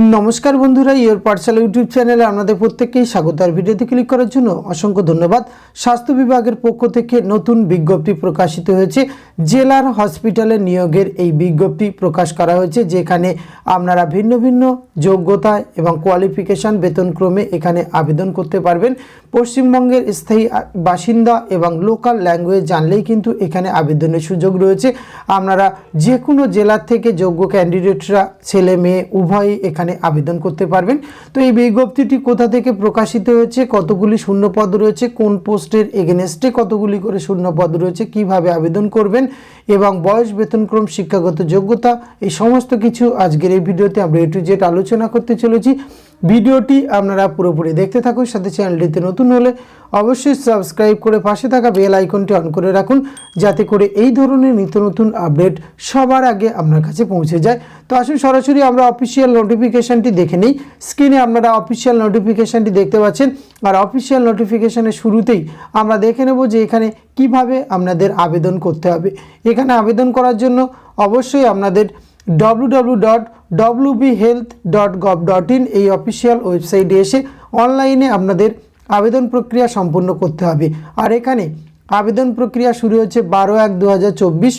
नमस्कार बंधुरा योर पाठशाला यूट्यूब चैनेले आपनादेर प्रत्येककेई स्वागत। और भिडियोते क्लिक करार जोन्नो असंख्य धन्यवाद। स्वास्थ्य विभागेर पक्ष थेके नतून विज्ञप्ति प्रकाशित हयेछे। जेलार हस्पिटाले नियोगेर एई विज्ञप्ति प्रकाश करा हयेछे, जेखाने आपनारा भिन्न भिन्न योग्यता एवं क्वालिफिकेशन वेतनक्रमे एखाने आवेदन करते पारबेन। पश्चिमबंगेर स्थायी बासिंदा एवं लोकल लैंगुएज जानलेई किन्तु एखाने आवेदनेर सुयोग रयेछे। आपनारा जे कोनो जेला थेके योग्य कैंडिडेटरा छेले मेये उभयई एखाने आवेदन करते पारबेन। तो এই বিজ্ঞপ্তিটি কোথা থেকে প্রকাশিত হয়েছে, কতগুলি শূন্য পদ রয়েছে, কোন পোস্টের এগেইনস্টে কতগুলি করে শূন্য পদ রয়েছে, কিভাবে আবেদন করবেন এবং বয়স, বেতনক্রম, শিক্ষাগত যোগ্যতা এই সমস্ত কিছু আজকের এই ভিডিওতে আমরা এ টু জেড আলোচনা করতে চলেছি। ভিডিওটি আপনারা পুরোপুরি দেখতে থাকুন। সাথে চ্যানেলটিতে নতুন হলে অবশ্যই সাবস্ক্রাইব করে পাশে থাকা বেল আইকনটি অন করে রাখুন, যাতে করে এই ধরনের নিত্য নতুন আপডেট সবার আগে আপনার কাছে পৌঁছে যায়। তো আসুন সরাসরি আমরা অফিসিয়াল নোটিফিকেশনটি দেখে নিই। স্ক্রিনে আপনারা অফিসিয়াল নোটিফিকেশনটি দেখতে পাচ্ছেন। আর অফিসিয়াল নোটিফিকেশনের শুরুতেই আমরা দেখে নেব যে এখানে কিভাবে আপনাদের আবেদন করতে হবে। এখানে আবেদন করার জন্য অবশ্যই আপনাদের www.wbhealth.gov.in এই অফিসিয়াল ওয়েবসাইটে এসে অনলাইনে আপনাদের আবেদন প্রক্রিয়া সম্পূর্ণ করতে হবে। আর এখানে আবেদন প্রক্রিয়া শুরু হচ্ছে 12/1/2024,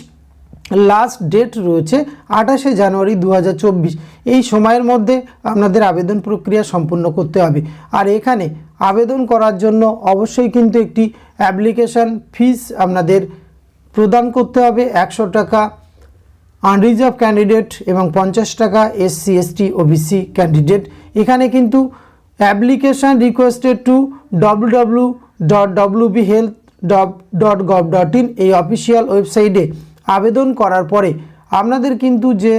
লাস্ট ডেট রয়েছে 28শে জানুয়ারি 2024। এই সময়ের মধ্যে আপনাদের আবেদন প্রক্রিয়া সম্পূর্ণ করতে হবে। আর এখানে আবেদন করার জন্য অবশ্যই কিন্তু একটি অ্যাপ্লিকেশন ফিস আপনাদের প্রদান করতে হবে 100 টাকা আনরিজার্ভ ক্যান্ডিডেট এবং 50 টাকা SC ST OBC ক্যান্ডিডেট। এখানে কিন্তু অ্যাপ্লিকেশন রিকোয়েস্টেড টু www.wbhealth.gov.in এই অফিসিয়াল ওয়েবসাইটে আবেদন করার পরে আপনাদের কিন্তু যে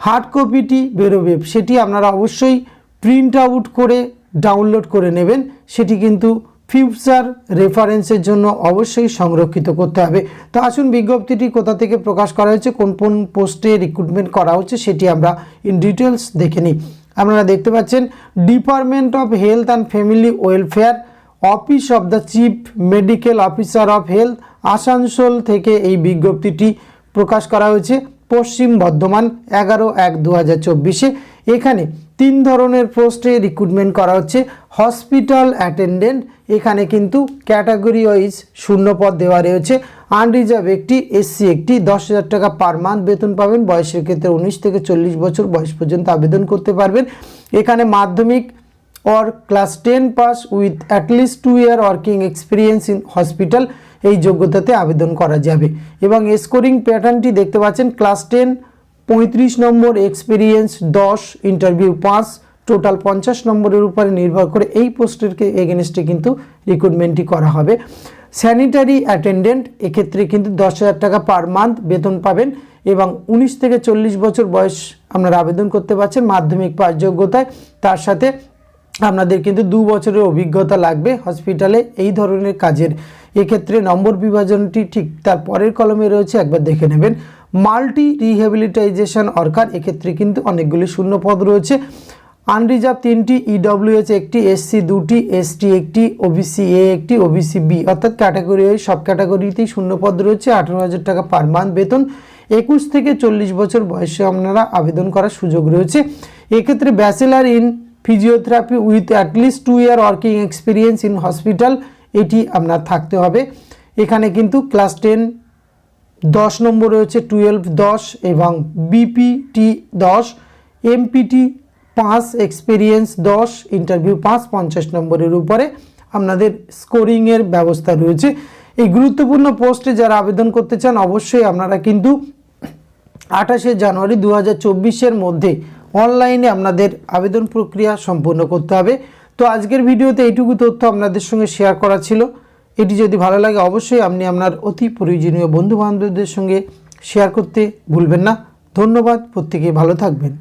হার্ড কপিটি বেরোবে সেটি আপনারা অবশ্যই প্রিন্ট আউট করে ডাউনলোড করে নেবেন। সেটি কিন্তু ফিউচার রেফারেন্সের জন্য অবশ্যই সংরক্ষিত করতে হবে। তো আসুন বিজ্ঞপ্তিটি কোথা থেকে প্রকাশ করা হয়েছে, কোন কোন পোস্টে রিক্রুটমেন্ট করা হচ্ছে সেটি আমরা ইন ডিটেলস দেখে নিই। আপনারা দেখতে পাচ্ছেন department of health and family welfare, office of the chief medical officer of health, Asansol থেকে এই বিজ্ঞপ্তিটি প্রকাশ করা হয়েছে। পশ্চিম বর্ধমান 11/1/2024। এখানে 3 ধরনের পোস্টে রিক্রুটমেন্ট করা হচ্ছে। হসপিটাল অ্যাটেন্ডেন্ট, এখানে কিন্তু ক্যাটাগরি ওয়াইজ শূন্য পদ দেওয়া রয়েছে। আনরিজার্ভ একটি, SC একটি, 10,000 টাকা পার মান্থ বেতন পাবেন। বয়সের ক্ষেত্রে 19 থেকে 40 বছর বয়স পর্যন্ত আবেদন করতে পারবেন। এখানে মাধ্যমিক or class 10 pass with at least 2 year working experience in hospital এই যোগ্যতাতে আবেদন করা যাবে। এবং স্কোরিং প্যাটার্নটি দেখতে পাচ্ছেন ক্লাস 10 35 নম্বর, এক্সপিরিয়েন্স 10, ইন্টারভিউ 5, টোটাল 50 নম্বরের উপরে নির্ভর করে এই পোস্টের এগেনস্টে কিন্তু রিক্রুটমেন্টটি করা হবে। স্যানিটারি অ্যাটেন্ডেন্ট, এক্ষেত্রে কিন্তু 10,000 টাকা পার মান্থ বেতন পাবেন এবং 19 থেকে 40 বছর বয়স আপনারা আবেদন করতে পারছেন মাধ্যমিক পাস যোগ্যতায়। তার সাথে আপনাদের কিন্তু 2 বছরের অভিজ্ঞতা লাগবে হসপিটালে এই ধরনের কাজের। এক্ষেত্রে নম্বর বিভাজনটি ঠিক তার পরের কলমে রয়েছে, একবার দেখে নেবেন। মাল্টি রিহ্যাবিলিটাইজেশন ওয়ার্কার, এক্ষেত্রে কিন্তু অনেকগুলি শূন্য পদ রয়েছে। আনরিজার্ভ 3টি, EWH একটি, SC 2টি, ST একটি, OBC A একটি, OBC B অর্থাৎ ক্যাটাগরি সব ক্যাটাগরিতেই শূন্য পদ রয়েছে। 18,000 টাকা পার মান্থ বেতন। 21 থেকে 40 বছর বয়সে আপনারা আবেদন করার সুযোগ রয়েছে। এক্ষেত্রে bachelor in physiotherapy with at least 2 year working experience in hospital এটি আপনার থাকতে হবে। এখানে কিন্তু ক্লাস 10 10 নম্বর রয়েছে, 12 10 এবং BPT 10, MPT 5, এক্সপিরিয়েন্স 10, ইন্টারভিউ 5, 50 নম্বরের উপরে আপনাদের স্কোরিংয়ের ব্যবস্থা রয়েছে। এই গুরুত্বপূর্ণ পোস্টে যারা আবেদন করতে চান অবশ্যই আপনারা কিন্তু 28শে জানুয়ারি 2024-এর মধ্যে অনলাইনে আপনাদের আবেদন প্রক্রিয়া সম্পূর্ণ করতে হবে। তো আজকের ভিডিওতে এইটুকু তথ্য আপনাদের সঙ্গে শেয়ার করা ছিল। এটি যদি ভালো লাগে অবশ্যই আপনি আপনার অতি প্রয়োজনীয় বন্ধুবান্ধবদের সঙ্গে শেয়ার করতে ভুলবেন না। ধন্যবাদ, প্রত্যেকে ভালো থাকবেন।